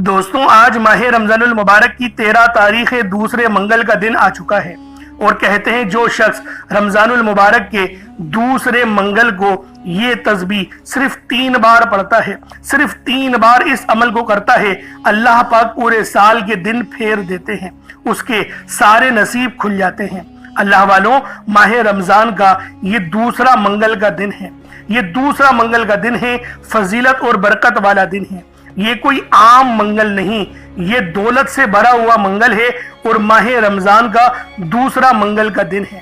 دوستوں آج ماہ رمضان المبارک کی 13 تاریخ دوسرے منگل کا دن آ چکا ہے اور کہتے ہیں جو شخص رمضان المبارک کے دوسرے منگل کو یہ تسبیح صرف 3 بار پڑھتا ہے، صرف 3 بار اس عمل کو کرتا ہے، اللہ پاک پورے سال کے دن پھیر دیتے ہیں، اس کے سارے نصیب کھل جاتے ہیں۔ اللہ والوں، ماہ رمضان کا یہ دوسرا منگل کا دن ہے، یہ دوسرا منگل کا دن ہے، فضیلت اور برکت والا دن ہے۔ یہ کوئی عام منگل نہیں، یہ دولت سے بھرا ہوا منگل ہے اور ماہ رمضان کا دوسرا منگل کا دن ہے۔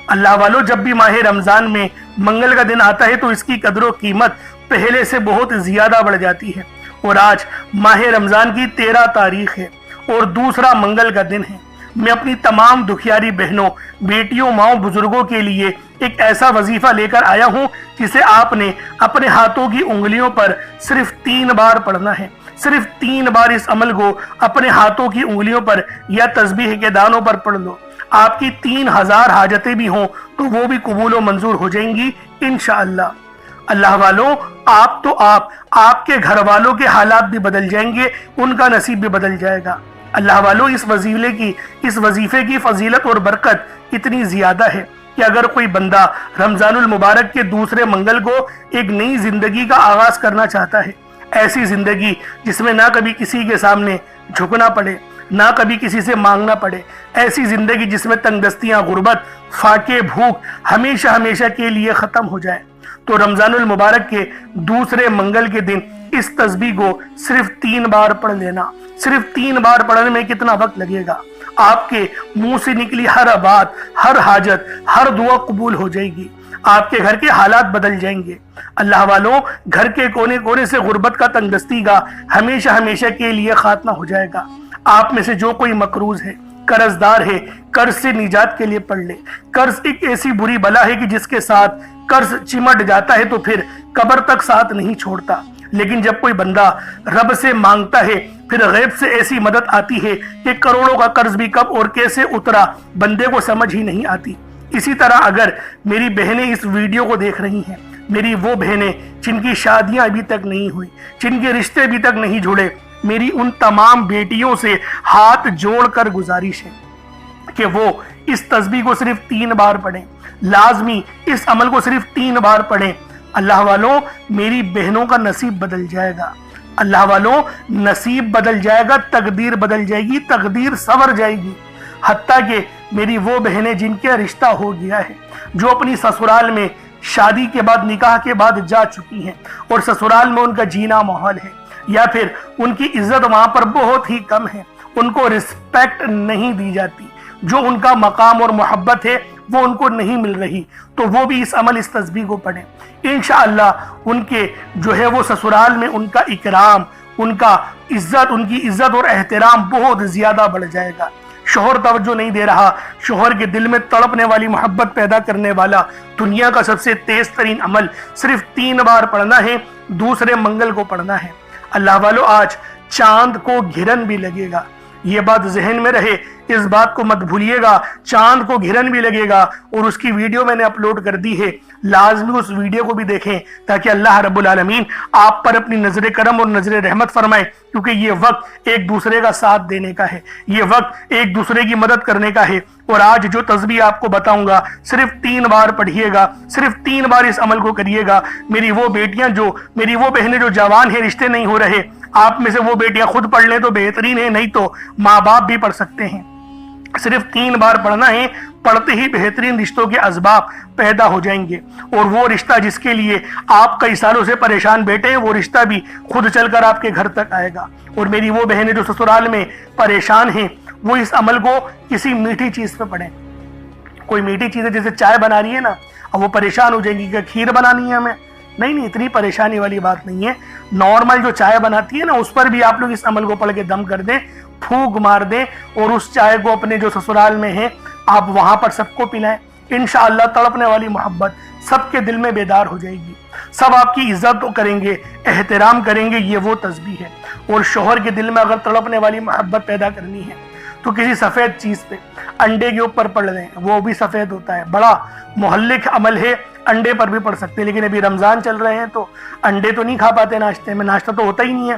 اللہ والوں، جب بھی ماہ رمضان میں منگل کا دن آتا ہے تو اس کی قدر و قیمت پہلے سے بہت زیادہ بڑھ جاتی ہے، اور آج ماہ رمضان کی 13 تاریخ ہے اور دوسرا منگل کا دن ہے۔ میں اپنی تمام دکھیاری بہنوں، بیٹیوں، ماؤں، بزرگوں کے لیے ایک ایسا وظیفہ لے کر آیا ہوں جسے آپ نے اپنے ہاتھوں کی انگلیوں پر صرف 3 بار پڑھنا ہے۔ صرف 3 بار اس عمل کو اپنے ہاتھوں کی انگلیوں پر یا تسبیح کے دانوں پر پڑھ لو۔ آپ کی 3000 حاجتیں بھی ہوں تو وہ بھی قبول و منظور ہو جائیں گی انشاءاللہ۔ اللہ والوں، آپ کے گھر والوں کے حالات بھی بدل جائیں گے، ان کا نصیب بھی بدل جائے گا۔ اللہ والوں، اس وظیفے کی فضیلت اور برکت اتنی زیادہ ہے کہ اگر کوئی بندہ رمضان المبارک کے دوسرے منگل کو ایک نئی زندگی کا آغاز کرنا چاہتا ہے، ایسی زندگی جس میں نہ کبھی کسی کے سامنے جھکنا پڑے، نہ کبھی کسی سے مانگنا پڑے، ایسی زندگی جس میں تنگ دستیاں، غربت، فاقے، بھوک ہمیشہ ہمیشہ کے لیے ختم ہو جائے، تو رمضان المبارک کے دوسرے منگل کے دن اس تسبیح کو صرف 3 بار پڑھ لینا۔ صرف 3 بار پڑھنے میں کتنا وقت لگے گا؟ آپ کے منہ سے نکلی ہر بات، ہر حاجت، ہر دعا قبول ہو جائے گی، آپ کے گھر کے حالات بدل جائیں گے۔ اللہ والوں، گھر کے کونے کونے سے غربت کا تنگ دستی کا ہمیشہ ہمیشہ کے لیے خاتمہ ہو جائے گا۔ آپ میں سے جو کوئی مقروض ہے، قرض دار ہے، قرض سے نجات کے لیے پڑھ لے۔ قرض ایک ایسی بری بلا ہے کہ جس کے ساتھ قرض چمٹ جاتا ہے تو پھر قبر تک ساتھ نہیں چھوڑتا، لیکن جب کوئی بندہ رب سے مانگتا ہے پھر غیب سے ایسی مدد آتی ہے کہ کروڑوں کا قرض بھی کب اور کیسے اترا بندے کو سمجھ ہی نہیں آتی۔ اسی طرح اگر میری بہنیں اس ویڈیو کو دیکھ رہی ہیں، میری وہ بہنیں جن کی شادیاں ابھی تک نہیں ہوئی، جن کے رشتے ابھی تک نہیں جڑے، میری ان تمام بیٹیوں سے ہاتھ جوڑ کر گزارش ہے کہ وہ اس تسبیح کو صرف 3 بار پڑھیں، لازمی اس عمل کو صرف 3 بار پڑھیں۔ اللہ والوں، میری بہنوں کا نصیب بدل جائے گا۔ اللہ والوں، نصیب بدل جائے گا، تقدیر بدل جائے گی، تقدیر سنور جائے گی۔ حتیٰ کہ میری وہ بہنیں جن کے رشتہ ہو گیا ہے، جو اپنی سسرال میں شادی کے بعد، نکاح کے بعد جا چکی ہیں اور سسرال میں ان کا جینا محال ہے، یا پھر ان کی عزت وہاں پر بہت ہی کم ہے، ان کو رسپیکٹ نہیں دی جاتی، جو ان کا مقام اور محبت ہے وہ ان کو نہیں مل رہی، تو وہ بھی اس تسبیح کو پڑھیں۔ انشاءاللہ ان کے جو ہے وہ سسرال میں ان کا اکرام، ان کی عزت اور احترام بہت زیادہ بڑھ جائے گا۔ شوہر توجہ نہیں دے رہا، شوہر کے دل میں تڑپنے والی محبت پیدا کرنے والا دنیا کا سب سے تیز ترین عمل صرف 3 بار پڑھنا ہے، دوسرے منگل کو پڑھنا ہے۔ اللہ والو، آج چاند کو گھرن بھی لگے گا، یہ بات ذہن میں رہے، اس بات کو مت بھولیے گا، چاند کو گھرن بھی لگے گا، اور اس کی ویڈیو میں نے اپلوڈ کر دی ہے، لازمی اس ویڈیو کو بھی دیکھیں تاکہ اللہ رب العالمین آپ پر اپنی نظر کرم اور نظر رحمت فرمائے، کیونکہ یہ وقت ایک دوسرے کا ساتھ دینے کا ہے، یہ وقت ایک دوسرے کی مدد کرنے کا ہے۔ اور آج جو تسبیح آپ کو بتاؤں گا صرف 3 بار پڑھیے گا، صرف 3 بار اس عمل کو کریے گا۔ میری وہ بہنیں جو جوان ہیں، رشتے نہیں ہو رہے، آپ میں سے وہ بیٹیاں خود پڑھ لیں تو بہترین ہے، نہیں تو ماں باپ بھی پڑھ سکتے ہیں۔ صرف 3 بار پڑھنا ہے، پڑھتے ہی بہترین رشتوں کے اسباب پیدا ہو جائیں گے، اور وہ رشتہ جس کے لیے آپ کئی سالوں سے پریشان بیٹھے ہیں، وہ رشتہ بھی خود چل کر آپ کے گھر تک آئے گا۔ اور میری وہ بہنیں جو سسرال میں پریشان ہیں، وہ اس عمل کو کسی میٹھی چیز پہ پڑھیں۔ کوئی میٹھی چیز ہے، جیسے چائے بنا رہی ہے نا، اب وہ پریشان ہو جائیں گی کہ کھیر بنانی ہے ہمیں، نہیں، اتنی پریشانی والی بات نہیں ہے۔ نارمل جو چائے بناتی ہے نا، اس پر بھی آپ لوگ اس عمل کو پڑھ کے دم کر دیں، پھونک مار دیں، اور اس چائے کو اپنے جو سسرال میں ہیں آپ وہاں پر سب کو پلائیں۔ انشاءاللہ تڑپنے والی محبت سب کے دل میں بیدار ہو جائے گی، سب آپ کی عزت کریں گے، احترام کریں گے۔ یہ وہ تسبیح ہے۔ اور شوہر کے دل میں اگر تڑپنے والی محبت پیدا کرنی ہے تو کسی سفید چیز پہ، انڈے کے اوپر پڑھ لیں، وہ بھی سفید ہوتا ہے، بڑا مہلک عمل ہے، انڈے پر بھی پڑھ سکتے ہیں، لیکن ابھی رمضان چل رہے ہیں تو انڈے تو نہیں کھا پاتے ناشتے میں، ناشتہ تو ہوتا ہی نہیں ہے،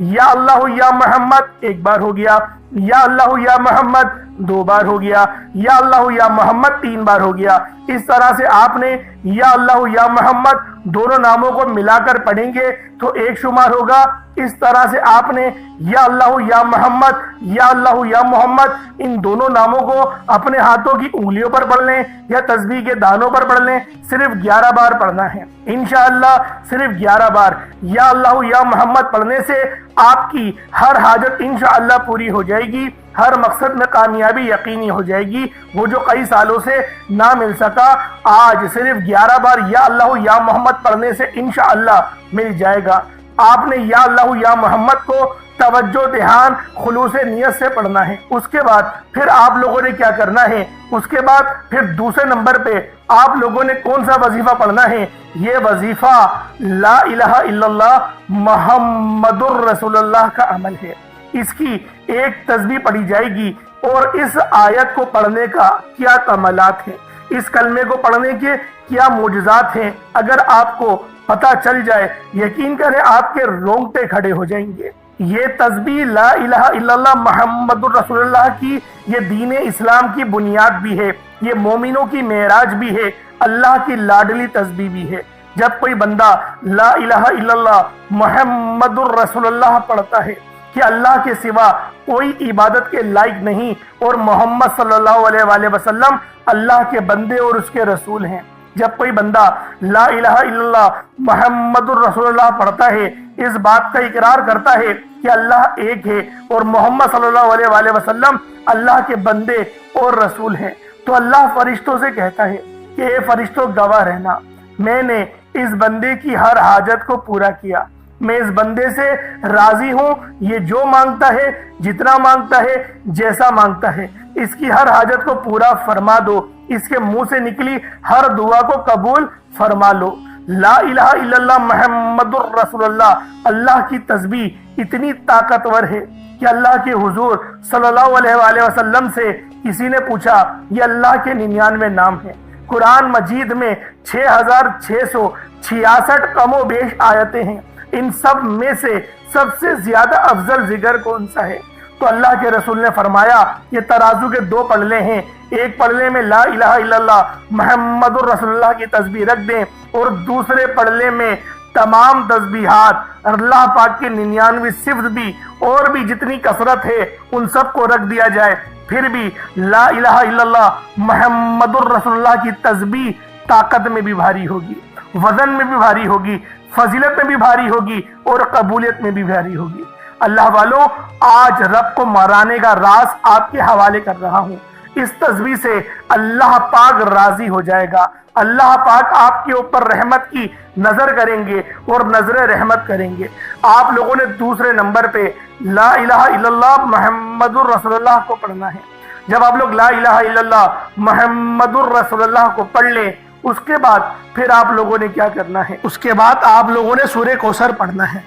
یا اللہ یا محمد 1 بار ہو گیا، یا اللہ یا محمد 2 بار ہو گیا، یا اللہ یا محمد 3 بار ہو گیا۔ اس طرح سے آپ نے یا اللہ یا محمد دونوں ناموں کو ملا کر پڑھیں گے تو 1 شمار ہوگا۔ اس طرح سے آپ نے یا اللہ یا محمد، یا اللہ یا محمد ان دونوں ناموں کو اپنے ہاتھوں کی انگلیوں پر پڑھ لیں یا تسبیح کے دانوں پر پڑھ لیں، صرف 11 بار پڑھنا ہے انشاءاللہ، صرف 11 بار یا اللہ یا محمد پڑھنے سے آپ کی ہر حاجت انشاءاللہ پوری ہو جائے گی، ہر مقصد میں کامیابی یقینی ہو جائے گی۔ وہ جو کئی سالوں سے نہ مل سکا آج صرف 11 بار یا اللہ یا محمد پڑھنے سے انشاءاللہ مل جائے گا۔ آپ نے یا اللہ یا محمد کو توجہ دھیان خلوص نیت سے پڑھنا ہے۔ اس کے بعد پھر آپ لوگوں نے کیا کرنا ہے، اس کے بعد پھر دوسرے نمبر پہ آپ لوگوں نے کون سا وظیفہ پڑھنا ہے؟ یہ وظیفہ لا الہ الا اللہ محمد الرسول اللہ کا عمل ہے۔ اس کی ایک تسبیح پڑھی جائے گی اور اس آیت کو پڑھنے کا کیا کمالات ہیں، اس کلمے کو پڑھنے کے کیا معجزات ہیں، اگر آپ کو پتہ چل جائے یقین کریں آپ کے رونگٹے کھڑے ہو جائیں گے۔ یہ تسبیح لا الہ الا اللہ محمد الرسول اللہ کی یہ دین اسلام کی بنیاد بھی ہے، یہ مومنوں کی معراج بھی ہے، اللہ کی لاڈلی تسبیح بھی ہے۔ جب کوئی بندہ لا الہ الا اللہ محمد الرسول اللہ پڑھتا ہے کہ اللہ کے سوا کوئی عبادت کے لائق نہیں اور محمد صلی اللہ علیہ وآلہ وسلم اللہ کے بندے اور اس کے رسول ہیں، جب کوئی بندہ لا الہ الا اللہ محمد الرسول اللہ پڑھتا ہے، اس بات کا اقرار کرتا ہے کہ اللہ ایک ہے اور محمد صلی اللہ علیہ وآلہ وسلم اللہ کے بندے اور رسول ہیں، تو اللہ فرشتوں سے کہتا ہے کہ اے فرشتوں گواہ رہنا، میں نے اس بندے کی ہر حاجت کو پورا کیا، میں اس بندے سے راضی ہوں، یہ جو مانگتا ہے، جتنا مانگتا ہے، جیسا مانگتا ہے، اس کی ہر حاجت کو پورا فرما دو، اس کے منہ سے نکلی ہر دعا کو قبول فرما لو۔ لا الہ الا اللہ محمد الرسول اللہ اللہ کی تسبیح اتنی طاقتور ہے کہ اللہ کے حضور صلی اللہ علیہ وآلہ وسلم سے کسی نے پوچھا یہ اللہ کے 99 نام ہیں، قرآن مجید میں 6666 کم و بیش آیتیں ہیں، ان سب میں سے سب سے زیادہ افضل ذکر کون سا ہے؟ تو اللہ کے رسول نے فرمایا یہ ترازو کے 2 پلڑے ہیں، ایک پلڑے میں لا الہ الا اللہ محمد الرسول اللہ کی تسبیح رکھ دیں اور دوسرے پلڑے میں تمام تسبیحات اللہ پاک کے 99 صفت بھی اور بھی جتنی کثرت ہے ان سب کو رکھ دیا جائے، پھر بھی لا الہ الا اللہ محمد الرسول اللہ کی تسبیح طاقت میں بھی بھاری ہوگی، وزن میں بھی بھاری ہوگی، فضیلت میں بھی بھاری ہوگی اور قبولیت میں بھی بھاری ہوگی۔ اللہ والوں آج رب کو مرانے کا راز آپ کے حوالے کر رہا ہوں، اس تسبیح سے اللہ پاک راضی ہو جائے گا، اللہ پاک آپ کے اوپر رحمت کی نظر کریں گے اور نظر رحمت کریں گے۔ آپ لوگوں نے دوسرے نمبر پہ لا الہ الا اللہ محمد الرسول اللہ کو پڑھنا ہے۔ جب آپ لوگ لا الہ الا اللہ محمد الرسول اللہ کو پڑھ لیں اس کے بعد پھر آپ لوگوں نے کیا کرنا ہے، اس کے بعد آپ لوگوں نے سورہ کوثر پڑھنا ہے۔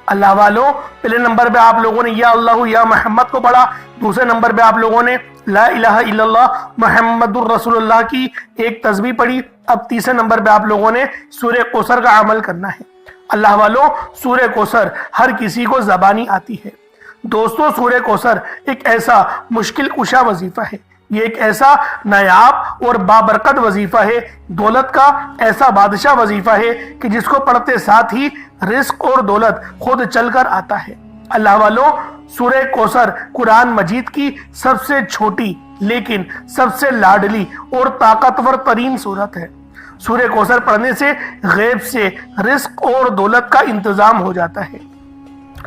اللہ والوں پہلے نمبر پہ آپ لوگوں نے یا اللہ یا محمد کو پڑھا، دوسرے نمبر پہ آپ لوگوں نے لا الہ الا اللہ محمد الرسول اللہ کی ایک تسبیح پڑھی، اب تیسرے نمبر پہ آپ لوگوں نے سورہ کوثر کا عمل کرنا ہے۔ اللہ والوں سورہ کوثر ہر کسی کو زبانی آتی ہے۔ دوستو سورہ کوثر ایک ایسا مشکل کشا وظیفہ ہے، یہ ایک ایسا نایاب اور بابرکت وظیفہ ہے، دولت کا ایسا بادشاہ وظیفہ ہے کہ جس کو پڑھتے ساتھ ہی رزق اور دولت خود چل کر آتا ہے۔ اللہ والوں سورہ کوثر قرآن مجید کی سب سے چھوٹی لیکن سب سے لاڈلی اور طاقتور ترین سورت ہے۔ سورہ کوثر پڑھنے سے غیب سے رزق اور دولت کا انتظام ہو جاتا ہے۔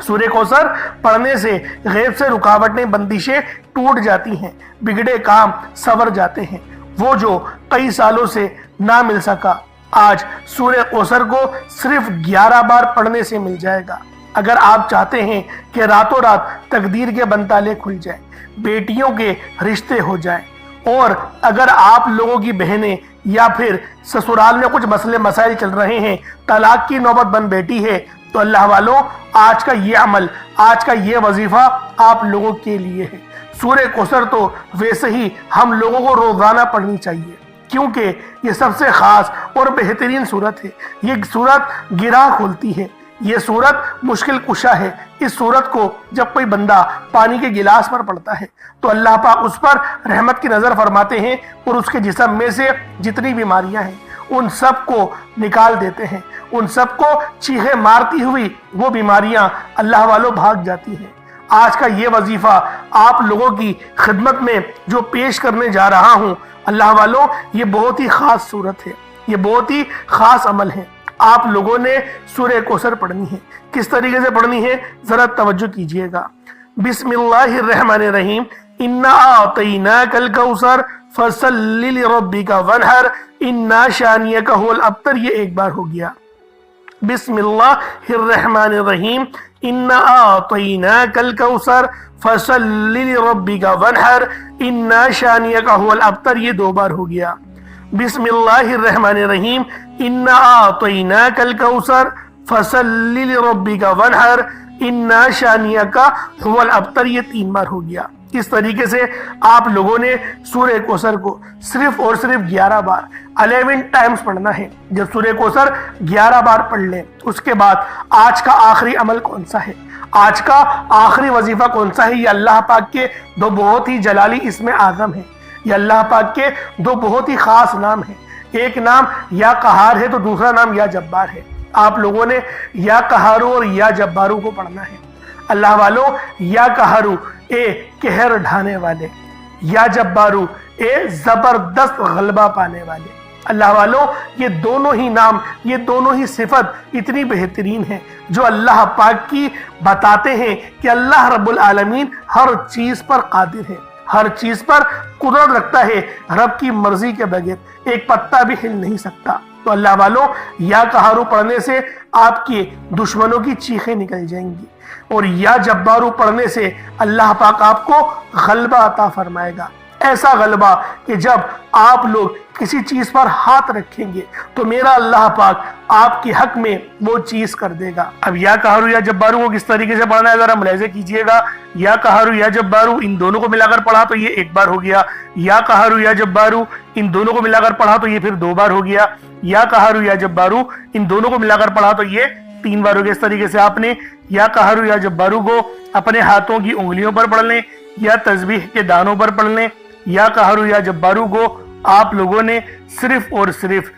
سورہ کوثر پڑھنے سے غیب سے رکاوٹیں بندشیں ٹوٹ جاتی ہیں، بگڑے کام سنور جاتے ہیں۔ وہ جو کئی سالوں سے نہ مل سکا آج سورہ کوثر کو صرف 11 بار پڑھنے سے مل جائے گا۔ اگر آپ چاہتے ہیں کہ راتوں رات تقدیر کے بنتالے کھل جائیں، بیٹیوں کے رشتے ہو جائیں، اور اگر آپ لوگوں کی بہنیں یا پھر سسرال میں کچھ مسئلے مسائل چل رہے ہیں، طلاق کی نوبت بن بیٹھی ہے، تو اللہ والوں آج کا یہ عمل، آج کا یہ وظیفہ آپ لوگوں کے لیے ہے۔ سورہ کوثر تو ویسے ہی ہم لوگوں کو روزانہ پڑھنی چاہیے کیونکہ یہ سب سے خاص اور بہترین سورت ہے۔ یہ سورت گرہ کھولتی ہے، یہ سورت مشکل کشا ہے، اس صورت کو جب کوئی بندہ پانی کے گلاس پر پڑتا ہے تو اللہ پاک اس پر رحمت کی نظر فرماتے ہیں اور اس کے جسم میں سے جتنی بیماریاں ہیں ان سب کو نکال دیتے ہیں، ان سب کو چیخیں مارتی ہوئی وہ بیماریاں اللہ والوں بھاگ جاتی ہیں۔ آج کا یہ وظیفہ آپ لوگوں کی خدمت میں جو پیش کرنے جا رہا ہوں اللہ والوں، یہ بہت ہی خاص صورت ہے، یہ بہت ہی خاص عمل ہے۔ آپ لوگوں نے سورہ کوثر پڑھنی ہے۔ کس طریقے سے پڑھنی ہے ذرا توجہ کیجئے گا۔ بسم اللہ الرحمن الرحیم، انا اعطیناک الکوثر فصل لربک وانحر انا شانئک هو الابتر، یہ ایک بار ہو گیا۔ بسم اللہ الرحمن الرحیم، انا اعطیناک الکوثر فصل لربک وانحر انا شانئک هو الابتر، یہ دو بار ہو گیا۔ بسم اللہ الرحمن الرحیم، انا اعطیناک الکوثر فصل لربک وانحر انا شانئک هو الابتر، یہ تین بار ہو گیا۔ اس طریقے سے آپ لوگوں نے سورہ کوثر کو صرف اور صرف 11 بار 11 ٹائمز پڑھنا ہے۔ جب سورہ کوثر 11 بار پڑھ لیں اس کے بعد آج کا آخری عمل کون سا ہے، آج کا آخری وظیفہ کون سا ہے، یہ اللہ پاک کے دو بہت ہی جلالی اسم اعظم ہیں، یہ اللہ پاک کے دو بہت ہی خاص نام ہیں۔ ایک نام یا قہار ہے تو دوسرا نام یا جبار ہے۔ آپ لوگوں نے یا قہارو اور یا جبارو کو پڑھنا ہے۔ اللہ والو، یا قہارو اے قہر ڈھانے والے، یا جبارو اے زبردست غلبہ پانے والے۔ اللہ والو، یہ دونوں ہی نام، یہ دونوں ہی صفت اتنی بہترین ہیں جو اللہ پاک کی بتاتے ہیں کہ اللہ رب العالمین ہر چیز پر قادر ہے، ہر چیز پر قدرت رکھتا ہے، رب کی مرضی کے بغیر ایک پتا بھی ہل نہیں سکتا۔ تو اللہ والوں، یا قہارو پڑھنے سے آپ کے دشمنوں کی چیخیں نکل جائیں گی، اور یا جبارو پڑھنے سے اللہ پاک آپ کو غلبہ عطا فرمائے گا، ایسا غلبہ کہ جب آپ لوگ کسی چیز پر ہاتھ رکھیں گے تو میرا اللہ پاک آپ کے حق میں وہ چیز کر دے گا۔ اب یا قہارو یا جبارو کو کس طریقے سے پڑھنا ہے ذرا ملاحظہ کیجئے گا۔ یا قہارو یا جبارو ان دونوں کو ملا کر پڑھا تو یہ ایک بار ہو گیا، یا قہارو یا جبارو ان دونوں کو ملا کر پڑھا تو یہ پھر دو بار ہو گیا، یا قہارو یا جبارو ان دونوں کو ملا کر پڑھا تو یہ تین بار ہو گیا۔ اس طریقے سے آپ نے یا قہارو یا جبارو کو اپنے ہاتھوں کی انگلیوں پر پڑھ لیں یا تسبیح کے دانوں پر پڑھ لیں۔ یا قہارو یا جبارو کو آپ لوگوں نے صرف اور صرف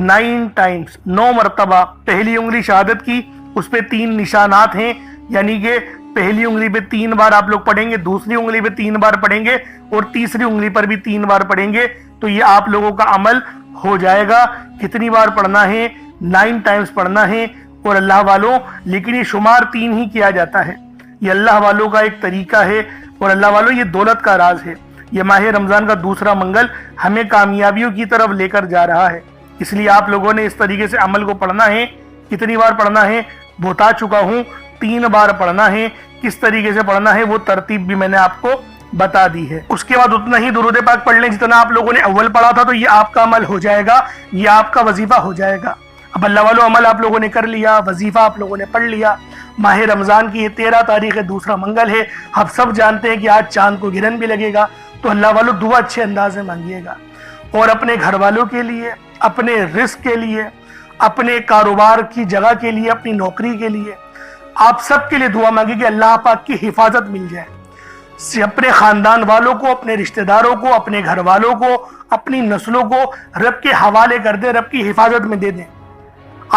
9 ٹائمز 9 مرتبہ پہلی انگلی شہادت کی، اس پہ 3 نشانات ہیں، یعنی کہ پہلی انگلی پہ 3 بار آپ لوگ پڑھیں گے، دوسری انگلی پہ 3 بار پڑھیں گے اور تیسری انگلی پر بھی 3 بار پڑھیں گے، تو یہ آپ لوگوں کا عمل ہو جائے گا۔ کتنی بار پڑھنا ہے؟ 9 ٹائمز پڑھنا ہے۔ اور اللہ والوں، لیکن یہ شمار 3 ہی کیا جاتا ہے، یہ اللہ والوں کا ایک طریقہ ہے، اور اللہ والوں یہ دولت کا راز ہے۔ یہ ماہ رمضان کا دوسرا منگل ہمیں کامیابیوں کی طرف لے کر جا رہا ہے، اس لیے آپ لوگوں نے اس طریقے سے عمل کو پڑھنا ہے۔ کتنی بار پڑھنا ہے بتا چکا ہوں، 3 بار پڑھنا ہے۔ کس طریقے سے پڑھنا ہے وہ ترتیب بھی میں نے آپ کو بتا دی ہے۔ اس کے بعد اتنا ہی درود پاک پڑھ لیں جتنا آپ لوگوں نے اول پڑھا تھا، تو یہ آپ کا عمل ہو جائے گا، یہ آپ کا وظیفہ ہو جائے گا۔ اب اللہ والو، عمل آپ لوگوں نے کر لیا، وظیفہ آپ لوگوں نے پڑھ لیا۔ ماہ رمضان کی یہ 13 تاریخ دوسرا منگل ہے، ہم سب جانتے ہیں کہ آج چاند کو گرہن بھی لگے گا، تو اللہ والو دعا اچھے انداز میں مانگیے گا، اور اپنے گھر والوں کے لیے، اپنے رزق کے لیے، اپنے کاروبار کی جگہ کے لیے، اپنی نوکری کے لیے، آپ سب کے لیے دعا مانگیں کہ اللہ پاک کی حفاظت مل جائے، اپنے خاندان والوں کو، اپنے رشتہ داروں کو، اپنے گھر والوں کو، اپنی نسلوں کو رب کے حوالے کر دیں، رب کی حفاظت میں دے دیں۔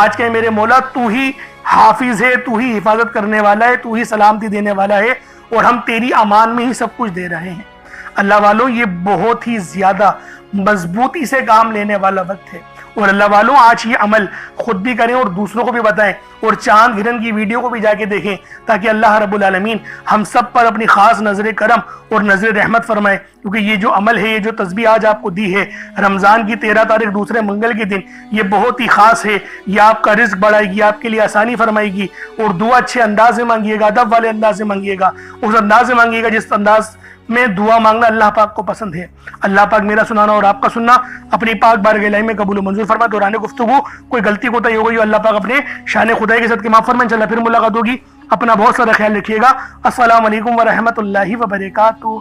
آج کہ میرے مولا تو ہی حافظ ہے، تو ہی حفاظت کرنے والا ہے، تو ہی سلامتی دینے والا ہے، اور ہم تیری امان میں ہی سب کچھ دے رہے ہیں۔ اللہ والوں، یہ بہت ہی زیادہ مضبوطی سے کام لینے والا وقت ہے، اور اللہ والوں آج یہ عمل خود بھی کریں اور دوسروں کو بھی بتائیں، اور چاند گرہن کی ویڈیو کو بھی جا کے دیکھیں، تاکہ اللہ رب العالمین ہم سب پر اپنی خاص نظر کرم اور نظر رحمت فرمائے، کیونکہ یہ جو عمل ہے، یہ جو تسبیح آج آپ کو دی ہے رمضان کی 13 تاریخ دوسرے منگل کے دن، یہ بہت ہی خاص ہے۔ یہ آپ کا رزق بڑھائے گی، آپ کے لیے آسانی فرمائے گی، اور دعا اچھے انداز میں مانگیے گا، ادب والے انداز سے مانگیے گا، اس انداز سے مانگیے گا جس انداز میں دعا مانگنا اللہ پاک کو پسند ہے۔ اللہ پاک میرا سنانا اور آپ کا سننا اپنی پاک بارگاہ الہی میں قبول و منظور فرما۔ دوران گفتگو کوئی غلطی کوتاہی ہو گئی ہو، اللہ پاک اپنے شان خدائی کے صدقے معاف فرمائے۔ انشاءاللہ پھر ملاقات ہوگی، اپنا بہت سارا خیال رکھیے گا۔ السلام علیکم ورحمۃ اللہ وبرکاتہ۔